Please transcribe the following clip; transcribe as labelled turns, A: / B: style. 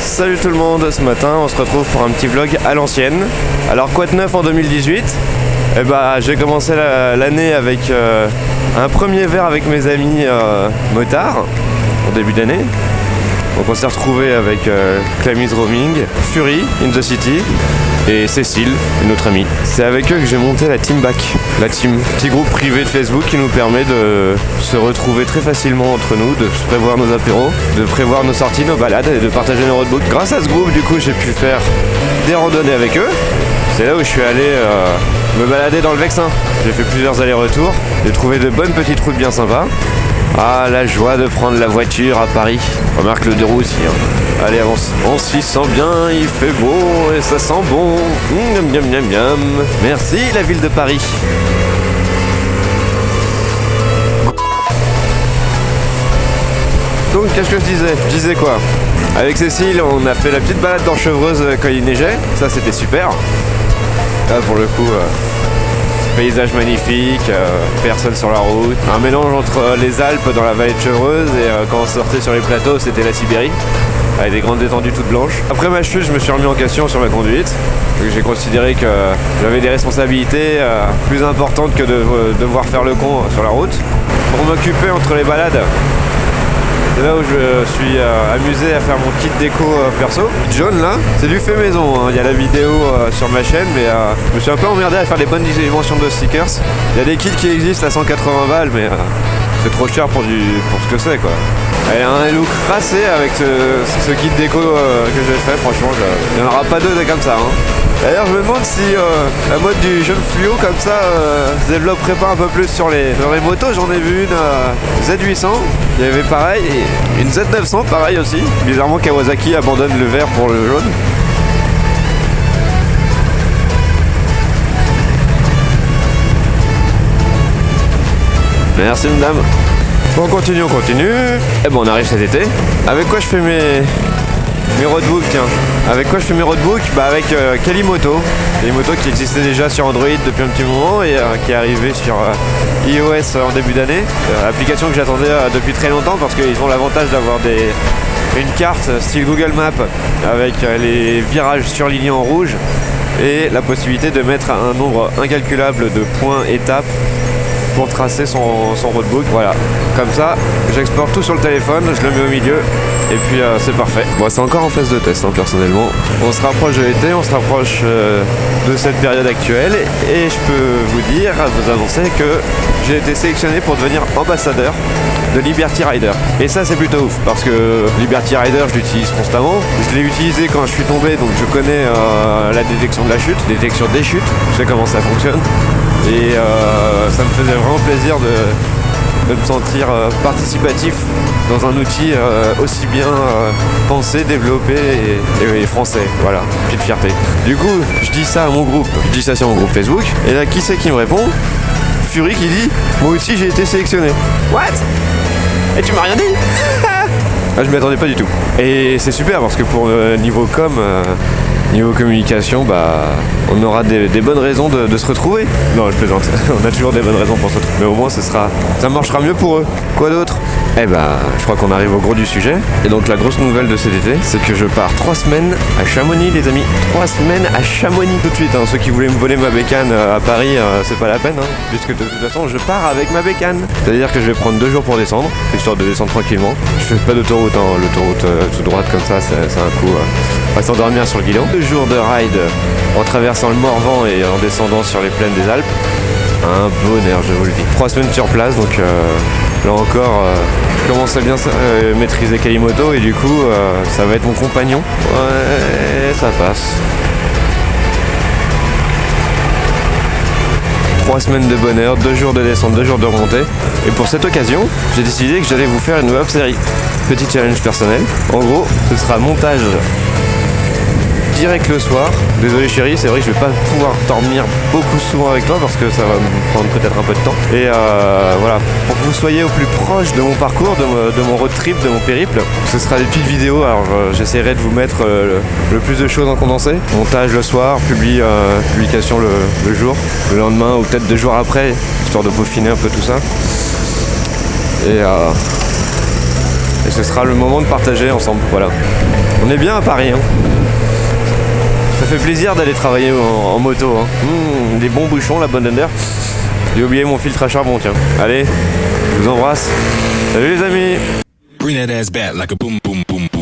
A: Salut tout le monde, ce matin on se retrouve pour un petit vlog à l'ancienne. Alors quoi de neuf en 2018 ? J'ai commencé l'année avec un premier verre avec mes amis motards au début d'année. Donc on s'est retrouvé avec Clamise Roaming, Fury, In The City et Cécile, une autre amie. C'est avec eux que j'ai monté la Team Back, la team, petit groupe privé de Facebook qui nous permet de se retrouver très facilement entre nous, de prévoir nos apéros, de prévoir nos sorties, nos balades et de partager nos roadbooks. Grâce à ce groupe, du coup, j'ai pu faire des randonnées avec eux. C'est là où je suis allé me balader dans le Vexin. J'ai fait plusieurs allers-retours, j'ai trouvé de bonnes petites routes bien sympas. Ah, la joie de prendre la voiture à Paris. Remarque le deux roues aussi. Allez, avance. On s'y sent bien, il fait beau et ça sent bon. Miam, miam, miam, miam. Merci la ville de Paris. Donc, qu'est-ce que je disais ? Je disais quoi ? Avec Cécile, on a fait la petite balade dans Chevreuse quand il neigeait. Ça, c'était super. Là, pour le coup... paysage magnifique, personne sur la route, un mélange entre les Alpes dans la vallée de Chevreuse et quand on sortait sur les plateaux c'était la Sibérie, avec des grandes étendues toutes blanches. Après ma chute je me suis remis en question sur ma conduite, j'ai considéré que j'avais des responsabilités plus importantes que de devoir faire le con sur la route. Pour m'occuper entre les balades, c'est là où je suis amusé à faire mon kit déco perso. Jaune là, c'est du fait maison, hein. Il y a la vidéo sur ma chaîne, mais je me suis un peu emmerdé à faire des bonnes dimensions de stickers. Il y a des kits qui existent à 180 balles, mais c'est trop cher pour ce que c'est quoi. Elle a un look racé avec ce kit déco que j'ai fait, franchement, il n'y en aura pas deux comme ça. Hein. D'ailleurs je me demande si la mode du jaune fluo comme ça se développerait pas un peu plus sur les motos. J'en ai vu une Z800, il y avait pareil, et une Z900 pareil aussi. Bizarrement Kawasaki abandonne le vert pour le jaune. Merci madame. Bon, on continue. Et bon, on arrive cet été. Avec quoi je fais mes roadbooks, tiens. Avec quoi je fais mes roadbooks ? Avec Kalimoto. Kalimoto qui existait déjà sur Android depuis un petit moment et qui est arrivé sur iOS en début d'année. Application que j'attendais depuis très longtemps parce qu'ils ont l'avantage d'avoir une carte style Google Maps avec les virages surlignés en rouge et la possibilité de mettre un nombre incalculable de points étapes pour tracer son roadbook. Voilà, comme ça j'exporte tout sur le téléphone, je le mets au milieu et puis c'est parfait. Bon, c'est encore en phase de test personnellement. On se rapproche de l'été, on se rapproche de cette période actuelle et je peux vous annoncer que j'ai été sélectionné pour devenir ambassadeur de Liberty Rider. Et ça c'est plutôt ouf parce que Liberty Rider je l'utilise constamment. Je l'ai utilisé quand je suis tombé, donc je connais la détection de la chute, détection des chutes, je sais comment ça fonctionne. Et ça me faisait vraiment plaisir de me sentir participatif dans un outil aussi bien pensé, développé et français. Voilà, petite fierté. Du coup, je dis ça à mon groupe, je dis ça sur mon groupe Facebook. Et là, qui c'est qui me répond ? Fury qui dit « Moi aussi j'ai été sélectionné ». What ? Et tu m'as rien dit ? Je m'y attendais pas du tout. Et c'est super parce que pour niveau com... niveau communication, on aura des bonnes raisons de se retrouver. Non, je plaisante. On a toujours des bonnes raisons pour se retrouver. Mais au moins, ça marchera mieux pour eux. Quoi d'autre ? Je crois qu'on arrive au gros du sujet. Et donc, la grosse nouvelle de cet été, c'est que je pars 3 semaines à Chamonix, les amis. 3 semaines à Chamonix tout de suite. Ceux qui voulaient me voler ma bécane à Paris, c'est pas la peine. Puisque de toute façon, je pars avec ma bécane. C'est-à-dire que je vais prendre 2 jours pour descendre, histoire de descendre tranquillement. Je fais pas d'autoroute. L'autoroute tout droite comme ça, c'est un coup. On va s'endormir sur le guidon. 2 jours de ride en traversant le Morvan et en descendant sur les plaines des Alpes. Un bonheur, je vous le dis. 3 semaines sur place, donc là encore, je commence à bien maîtriser Kalimoto et du coup, ça va être mon compagnon. Ouais, ça passe. 3 semaines de bonheur, 2 jours de descente, 2 jours de remontée. Et pour cette occasion, j'ai décidé que j'allais vous faire une web série. Petit challenge personnel. En gros, ce sera montage direct le soir. Désolé chérie, c'est vrai que je vais pas pouvoir dormir beaucoup souvent avec toi parce que ça va me prendre peut-être un peu de temps. Et voilà, pour que vous soyez au plus proche de mon parcours, de mon road trip, de mon périple, ce sera des petites vidéos. Alors j'essaierai de vous mettre le plus de choses en condensé. Montage le soir, publication le jour, le lendemain ou peut-être 2 jours après, histoire de peaufiner un peu tout ça. Et ce sera le moment de partager ensemble. Voilà. On est bien à Paris. Hein. Ça fait plaisir d'aller travailler en moto. Hein. Des bons bouchons, la bonne under. J'ai oublié mon filtre à charbon, tiens. Allez, je vous embrasse. Salut les amis.
B: Bring that ass back like a boom boom boom boom.